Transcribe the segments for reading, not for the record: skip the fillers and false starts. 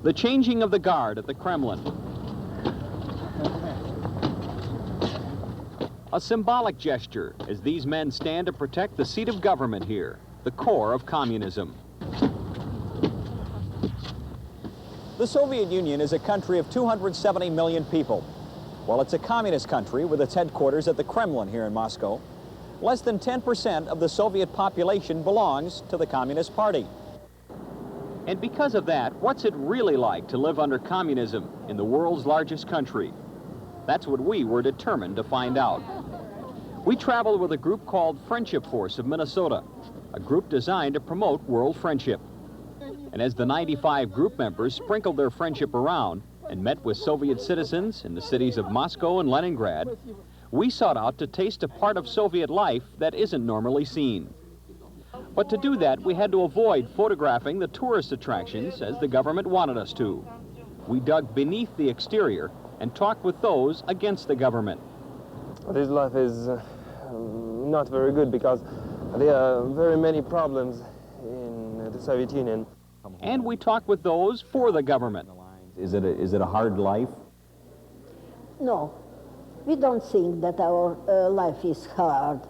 The changing of the guard at the Kremlin. A symbolic gesture as these men stand to protect the seat of government here, the core of communism. The Soviet Union is a country of 270 million people. While it's a communist country with its headquarters at the Kremlin here in Moscow, less than 10% of the Soviet population belongs to the Communist Party. And because of that, what's it really like to live under communism in the world's largest country? That's what we were determined to find out. We traveled with a group called Friendship Force of Minnesota, a group designed to promote world friendship. And as the 95 group members sprinkled their friendship around and met with Soviet citizens in the cities of Moscow and Leningrad, we sought out to taste a part of Soviet life that isn't normally seen. But to do that, we had to avoid photographing the tourist attractions as the government wanted us to. We dug beneath the exterior and talked with those against the government. This life is not very good because there are very many problems in the Soviet Union. And we talked with those for the government. Is it a hard life? No, we don't think that our life is hard.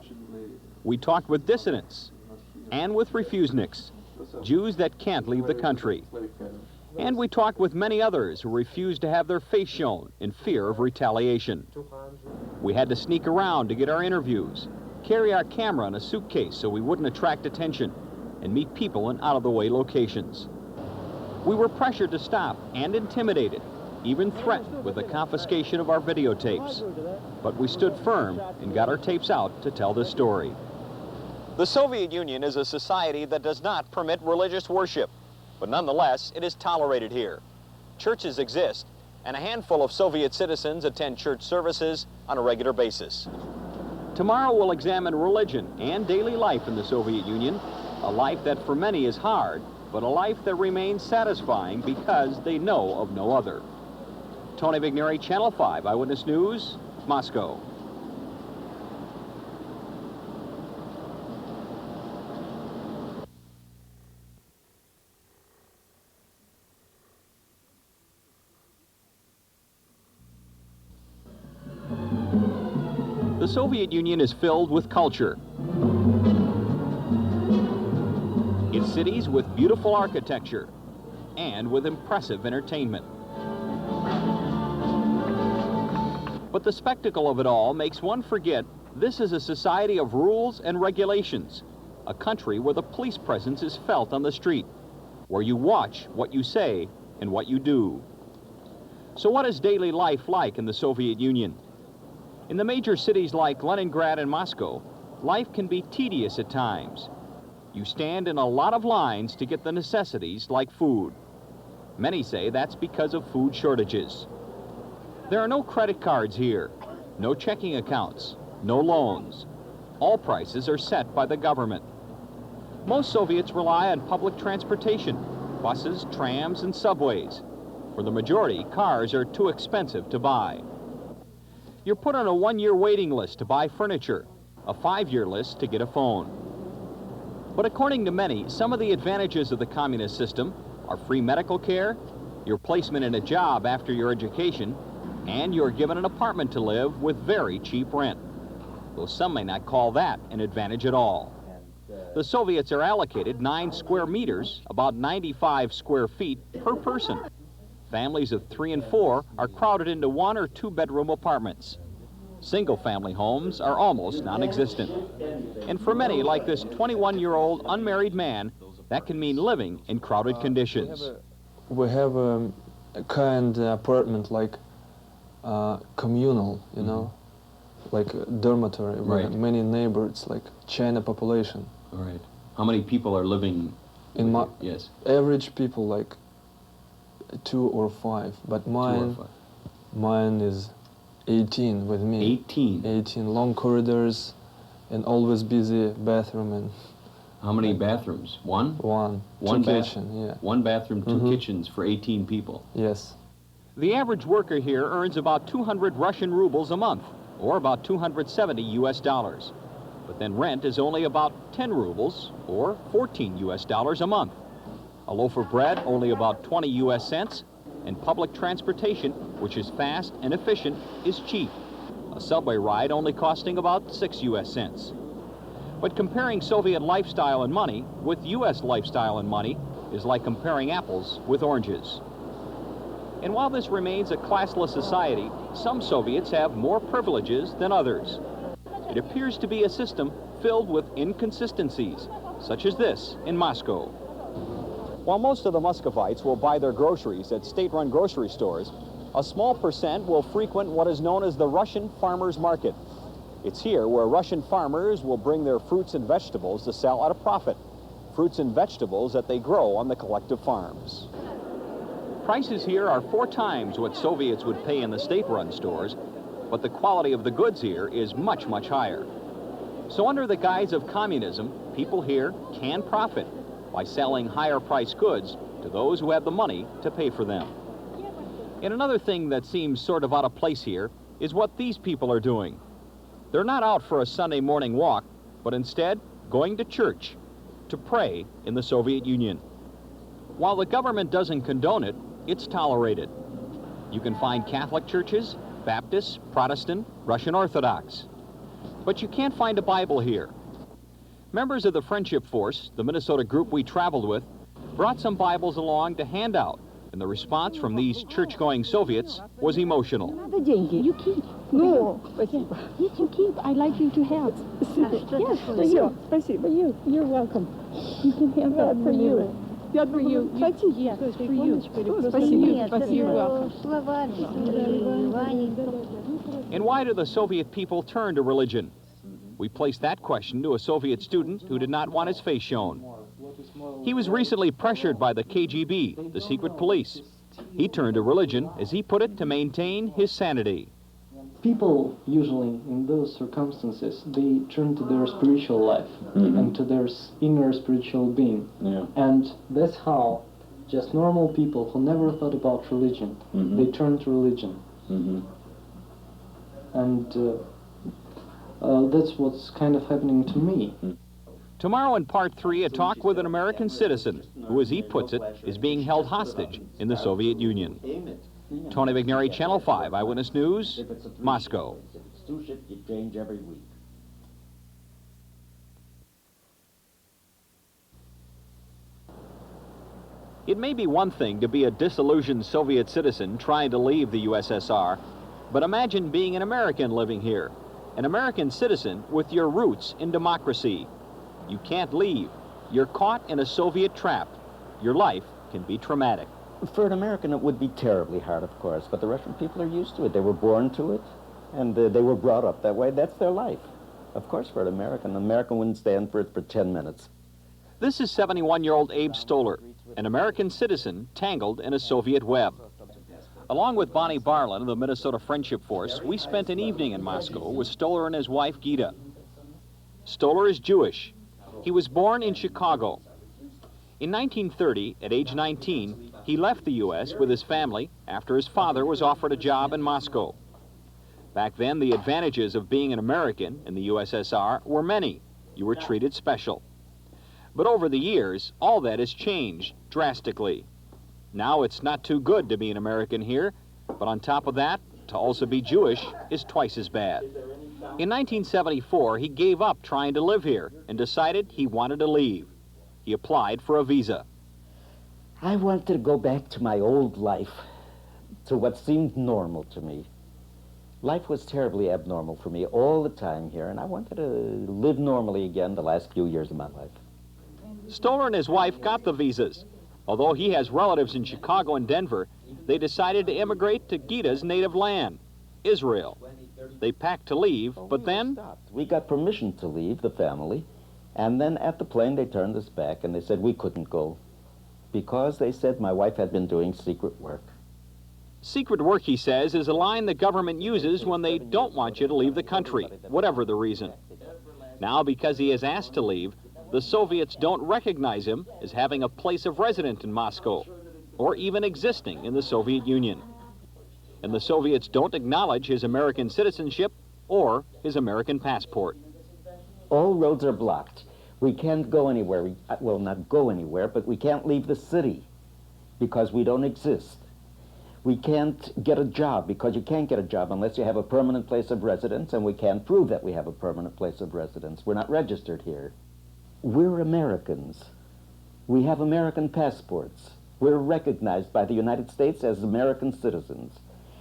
We talked with dissidents and with refuseniks, Jews that can't leave the country. And we talked with many others who refused to have their face shown in fear of retaliation. We had to sneak around to get our interviews, carry our camera in a suitcase so we wouldn't attract attention, and meet people in out-of-the-way locations. We were pressured to stop and intimidated, even threatened with the confiscation of our videotapes. But we stood firm and got our tapes out to tell this story. The Soviet Union is a society that does not permit religious worship, but nonetheless, it is tolerated here. Churches exist, and a handful of Soviet citizens attend church services on a regular basis. Tomorrow we'll examine religion and daily life in the Soviet Union, a life that for many is hard, but a life that remains satisfying because they know of no other. Tony Vignieri, Channel 5 Eyewitness News, Moscow. The Soviet Union is filled with culture. Its cities with beautiful architecture and with impressive entertainment. But the spectacle of it all makes one forget this is a society of rules and regulations, a country where the police presence is felt on the street, where you watch what you say and what you do. So what is daily life like in the Soviet Union? In the major cities like Leningrad and Moscow, life can be tedious at times. You stand in a lot of lines to get the necessities like food. Many say that's because of food shortages. There are no credit cards here, no checking accounts, no loans. All prices are set by the government. Most Soviets rely on public transportation, buses, trams, and subways. For the majority, cars are too expensive to buy. You're put on a 1-year waiting list to buy furniture, a 5-year list to get a phone. But according to many, some of the advantages of the communist system are free medical care, your placement in a job after your education, and you're given an apartment to live with very cheap rent. Though some may not call that an advantage at all. The Soviets are allocated 9 square meters, about 95 square feet per person. Families of 3 and 4 are crowded into 1 or 2 bedroom apartments. Single-family homes are almost non-existent. And for many, like this 21-year-old unmarried man, that can mean living in crowded conditions. We have a kind of apartment like communal, you know, like a dormitory, where many neighbors, like China population. All right. How many people are living? In my yes. Average people like 2 or 5, but mine is 18 with me. 18? 18, long corridors and always busy bathroom. And how many bathrooms? One? One. One kitchen, yeah. 1 bathroom, 2 kitchens for 18 people. Yes. The average worker here earns about 200 Russian rubles a month, or about 270 US dollars. But then rent is only about 10 rubles, or 14 US dollars a month. A loaf of bread only about 20 U.S. cents, and public transportation, which is fast and efficient, is cheap. A subway ride only costing about 6 U.S. cents. But comparing Soviet lifestyle and money with U.S. lifestyle and money is like comparing apples with oranges. And while this remains a classless society, some Soviets have more privileges than others. It appears to be a system filled with inconsistencies, such as this in Moscow. While most of the Muscovites will buy their groceries at state-run grocery stores, a small percent will frequent what is known as the Russian farmers' market. It's here where Russian farmers will bring their fruits and vegetables to sell at a profit. Fruits and vegetables that they grow on the collective farms. Prices here are 4 times what Soviets would pay in the state-run stores, but the quality of the goods here is much, much higher. So under the guise of communism, people here can profit by selling higher-priced goods to those who have the money to pay for them. And another thing that seems sort of out of place here is what these people are doing. They're not out for a Sunday morning walk, but instead going to church to pray in the Soviet Union. While the government doesn't condone it, it's tolerated. You can find Catholic churches, Baptist, Protestant, Russian Orthodox. But you can't find a Bible here. Members of the Friendship Force, the Minnesota group we traveled with, brought some Bibles along to hand out, and the response from these church-going Soviets was emotional. You keep. No, Yes, you keep. I'd like you to have. Yes, for you. Спасибо. You're welcome. You can have that for you. Я For you. Yes, for you. Спасибо. You're welcome. And why do the Soviet people turn to religion? We placed that question to a Soviet student who did not want his face shown. He was recently pressured by the KGB, the secret police. He turned to religion, as he put it, to maintain his sanity. People usually in those circumstances, they turn to their spiritual life and to their inner spiritual being. Yeah. And that's how just normal people who never thought about religion, they turn to religion. And that's what's kind of happening to me. Tomorrow in part 3, a talk with an American citizen who, as he puts it, is being held hostage in the Soviet Union. Tony Vignieri, Channel 5 Eyewitness News, Moscow. If it's 2 ships, you change every week. It may be one thing to be a disillusioned Soviet citizen trying to leave the U.S.S.R., but imagine being an American living here, an American citizen with your roots in democracy. You can't leave. You're caught in a Soviet trap. Your life can be traumatic. For an American, it would be terribly hard, of course, but the Russian people are used to it. They were born to it, and they were brought up that way. That's their life. Of course, for an American wouldn't stand for it for 10 minutes. This is 71-year-old Abe Stoller, an American citizen tangled in a Soviet web. Along with Bonnie Barlin of the Minnesota Friendship Force, we spent an evening in Moscow with Stoller and his wife, Gita. Stoller is Jewish. He was born in Chicago. In 1930, at age 19, he left the U.S. with his family after his father was offered a job in Moscow. Back then, the advantages of being an American in the U.S.S.R. were many. You were treated special. But over the years, all that has changed drastically. Now it's not too good to be an American here, but on top of that, to also be Jewish is twice as bad. In 1974, he gave up trying to live here and decided he wanted to leave. He applied for a visa. I wanted to go back to my old life, to what seemed normal to me. Life was terribly abnormal for me all the time here, and I wanted to live normally again the last few years of my life. Stoller and his wife got the visas. Although he has relatives in Chicago and Denver, they decided to immigrate to Gita's native land, Israel. They packed to leave, but then... We got permission to leave, the family, and then at the plane they turned us back and they said we couldn't go because they said my wife had been doing secret work. Secret work, he says, is a line the government uses when they don't want you to leave the country, whatever the reason. Now, because he is asked to leave, the Soviets don't recognize him as having a place of residence in Moscow, or even existing in the Soviet Union. And the Soviets don't acknowledge his American citizenship or his American passport. All roads are blocked. We can't go anywhere. Well, not go anywhere, but we can't leave the city because we don't exist. We can't get a job because you can't get a job unless you have a permanent place of residence, and we can't prove that we have a permanent place of residence. We're not registered here. We're Americans. We have American passports. We're recognized by the United States as American citizens,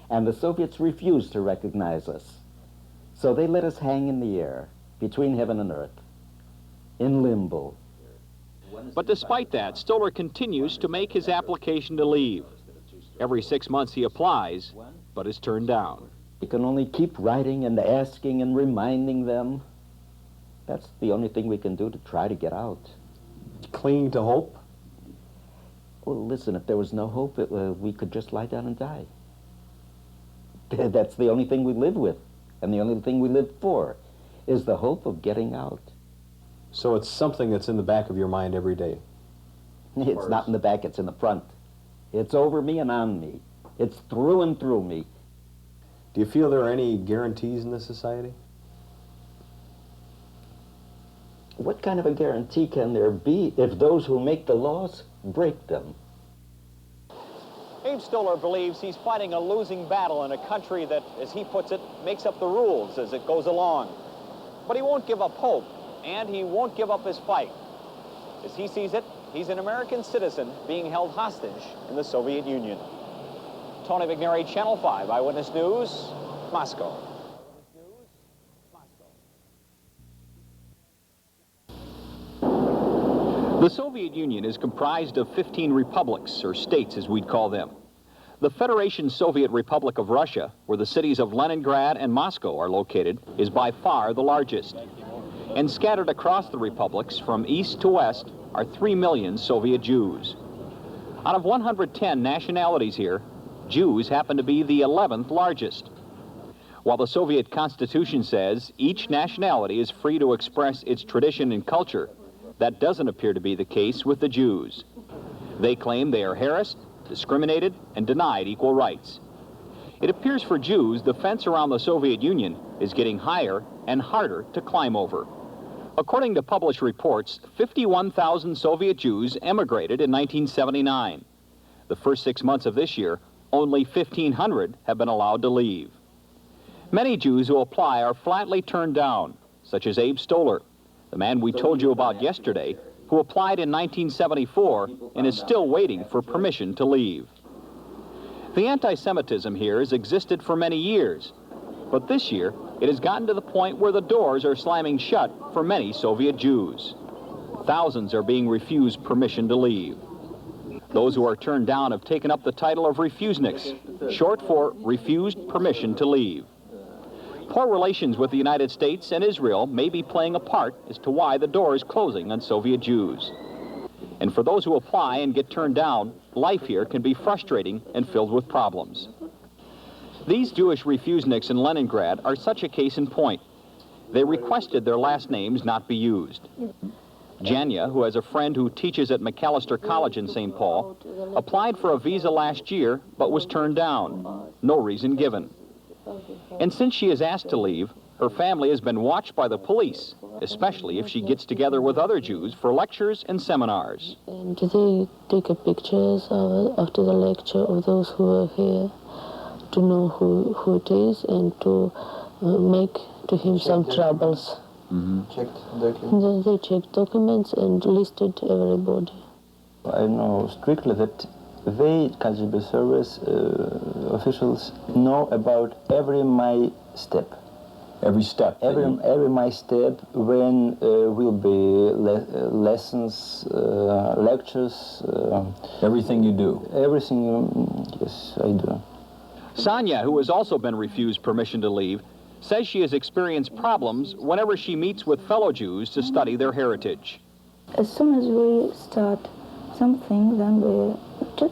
and the Soviets refused to recognize us. So they let us hang in the air between heaven and earth, in limbo. But despite that, Stoller continues to make his application to leave. Every 6 months he applies, but is turned down. You can only keep writing and asking and reminding them. That's the only thing we can do to try to get out. Clinging to hope? Well, listen, if there was no hope, we could just lie down and die. That's the only thing we live with, and the only thing we live for, is the hope of getting out. So it's something that's in the back of your mind every day? It's not in the back, it's in the front. It's over me and on me. It's through and through me. Do you feel there are any guarantees in this society? What kind of a guarantee can there be if those who make the laws break them? Abe Stoller believes he's fighting a losing battle in a country that, as he puts it, makes up the rules as it goes along. But he won't give up hope, and he won't give up his fight. As he sees it, he's an American citizen being held hostage in the Soviet Union. Tony Vignieri, Channel 5 Eyewitness News, Moscow. The Soviet Union is comprised of 15 republics, or states as we'd call them. The Federation Soviet Republic of Russia, where the cities of Leningrad and Moscow are located, is by far the largest. And scattered across the republics from east to west are 3 million Soviet Jews. Out of 110 nationalities here, Jews happen to be the 11th largest. While the Soviet Constitution says each nationality is free to express its tradition and culture, that doesn't appear to be the case with the Jews. They claim they are harassed, discriminated, and denied equal rights. It appears for Jews the fence around the Soviet Union is getting higher and harder to climb over. According to published reports, 51,000 Soviet Jews emigrated in 1979. The first 6 months of this year, only 1,500 have been allowed to leave. Many Jews who apply are flatly turned down, such as Abe Stoller, the man we told you about yesterday, who applied in 1974 and is still waiting for permission to leave. The anti-Semitism here has existed for many years, but this year it has gotten to the point where the doors are slamming shut for many Soviet Jews. Thousands are being refused permission to leave. Those who are turned down have taken up the title of refuseniks, short for refused permission to leave. Poor relations with the United States and Israel may be playing a part as to why the door is closing on Soviet Jews. And for those who apply and get turned down, life here can be frustrating and filled with problems. These Jewish refuseniks in Leningrad are such a case in point. They requested their last names not be used. Janya, who has a friend who teaches at McAllister College in St. Paul, applied for a visa last year but was turned down. No reason given. And since she is asked to leave, her family has been watched by the police, especially if she gets together with other Jews for lectures and seminars. And they take pictures after the lecture of those who are here to know who it is and to make to him some troubles. Checked documents. They checked documents and listed everybody. I know strictly that they, KGB service officials, know about every my step. Every step? Every my step, when will be lessons, lectures. Everything you do? Everything, yes, I do. Sonia, who has also been refused permission to leave, says she has experienced problems whenever she meets with fellow Jews to study their heritage. As soon as we start something, then the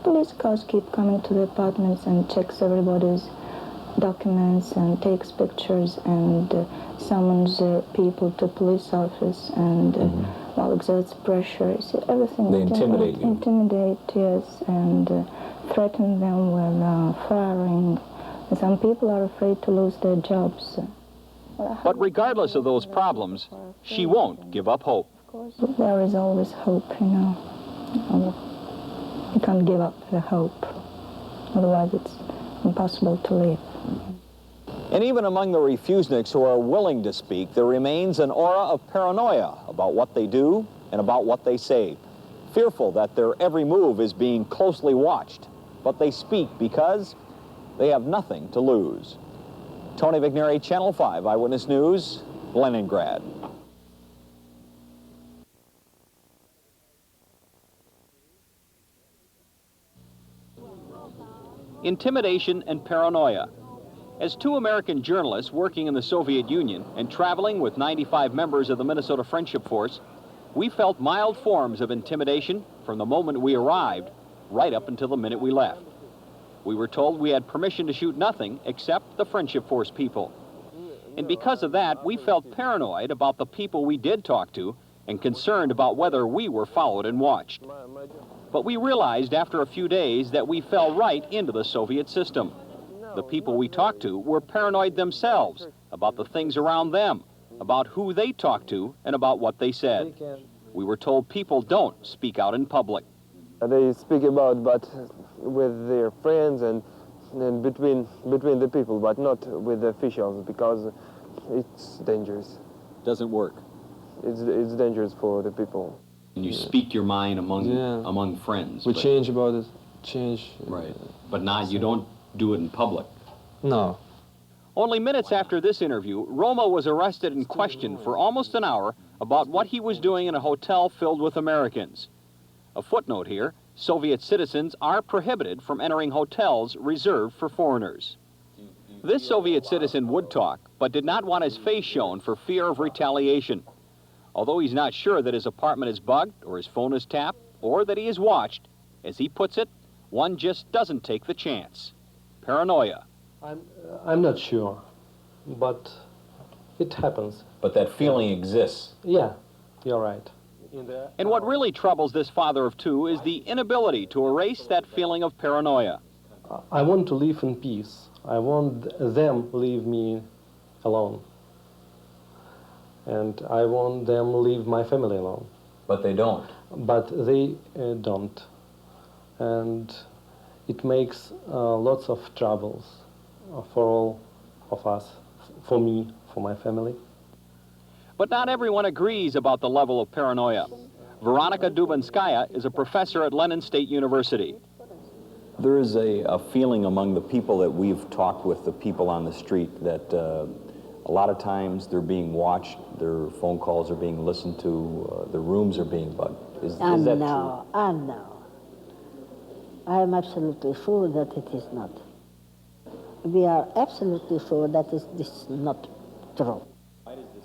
police cars keep coming to the apartments and checks everybody's documents and takes pictures and summons people to police office and well, exerts pressure. You see, everything. They intimidate you? Intimidate, yes, and threaten them with firing. And some people are afraid to lose their jobs. But regardless of those problems, she won't give up hope. There is always hope, you know. You can't give up the hope. Otherwise, it's impossible to live. And even among the refuseniks who are willing to speak, there remains an aura of paranoia about what they do and about what they say, fearful that their every move is being closely watched. But they speak because they have nothing to lose. Tony Vignieri, Channel 5 Eyewitness News, Leningrad. Intimidation and paranoia. As two American journalists working in the Soviet Union and traveling with 95 members of the Minnesota Friendship Force, we felt mild forms of intimidation from the moment we arrived right up until the minute we left. We were told we had permission to shoot nothing except the Friendship Force people. And because of that, we felt paranoid about the people we did talk to and concerned about whether we were followed and watched. But we realized after a few days that we fell right into the Soviet system. The people we talked to were paranoid themselves about the things around them, about who they talked to, and about what they said. We were told people don't speak out in public. They speak about, but with their friends and between the people, but not with the officials, because it's dangerous. Doesn't work. It's dangerous for the people. And you speak your mind among friends. We change about it. Right. But not, you don't do it in public. No. Only minutes after this interview, Roma was arrested and questioned for almost an hour about what he was doing in a hotel filled with Americans. A footnote here, Soviet citizens are prohibited from entering hotels reserved for foreigners. This Soviet citizen would talk, but did not want his face shown for fear of retaliation. Although he's not sure that his apartment is bugged, or his phone is tapped, or that he is watched, as he puts it, one just doesn't take the chance. Paranoia. I'm not sure, but it happens. But that feeling exists. Yeah, you're right. And what really troubles this father of two is the inability to erase that feeling of paranoia. I want to live in peace. I want them leave me alone. And I want them leave my family alone. But they don't. But they don't. And it makes lots of troubles for all of us, for me, for my family. But not everyone agrees about the level of paranoia. Veronika Dubinskaya is a professor at Lenin State University. There is a feeling among the people that we've talked with, the people on the street, that a lot of times they're being watched, their phone calls are being listened to, the rooms are being bugged. Is that true? No. I am absolutely sure that it is not. We are absolutely sure that this is not true.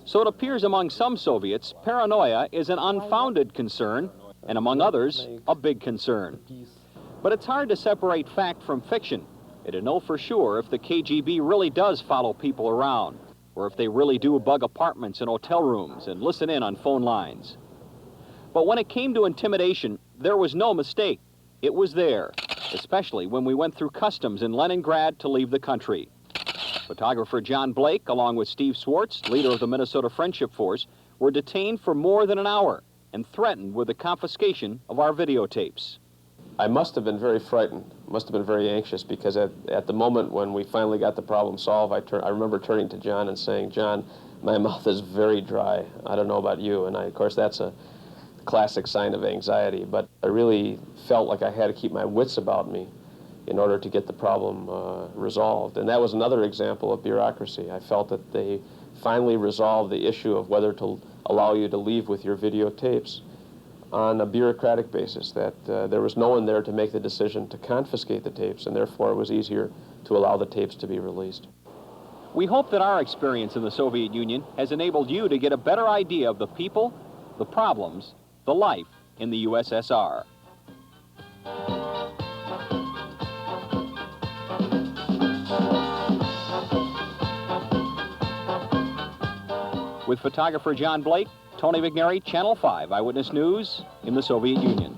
So it appears among some Soviets, paranoia is an unfounded concern, and among others, a big concern. But it's hard to separate fact from fiction, and to know for sure if the KGB really does follow people around, or if they really do bug apartments and hotel rooms and listen in on phone lines. But when it came to intimidation, there was no mistake. It was there, especially when we went through customs in Leningrad to leave the country. Photographer John Blake, along with Steve Swartz, leader of the Minnesota Friendship Force, were detained for more than an hour and threatened with the confiscation of our videotapes. I must have been very frightened, must have been very anxious, because at the moment when we finally got the problem solved, I remember turning to John and saying, "John, my mouth is very dry. I don't know about you." And of course, that's a classic sign of anxiety, but I really felt like I had to keep my wits about me in order to get the problem resolved. And that was another example of bureaucracy. I felt that they finally resolved the issue of whether to allow you to leave with your videotapes on a bureaucratic basis, that there was no one there to make the decision to confiscate the tapes, and therefore it was easier to allow the tapes to be released. We hope that our experience in the Soviet Union has enabled you to get a better idea of the people, the problems, the life in the U.S.S.R. With photographer John Blake, Tony Vignieri, Channel 5 Eyewitness News in the Soviet Union.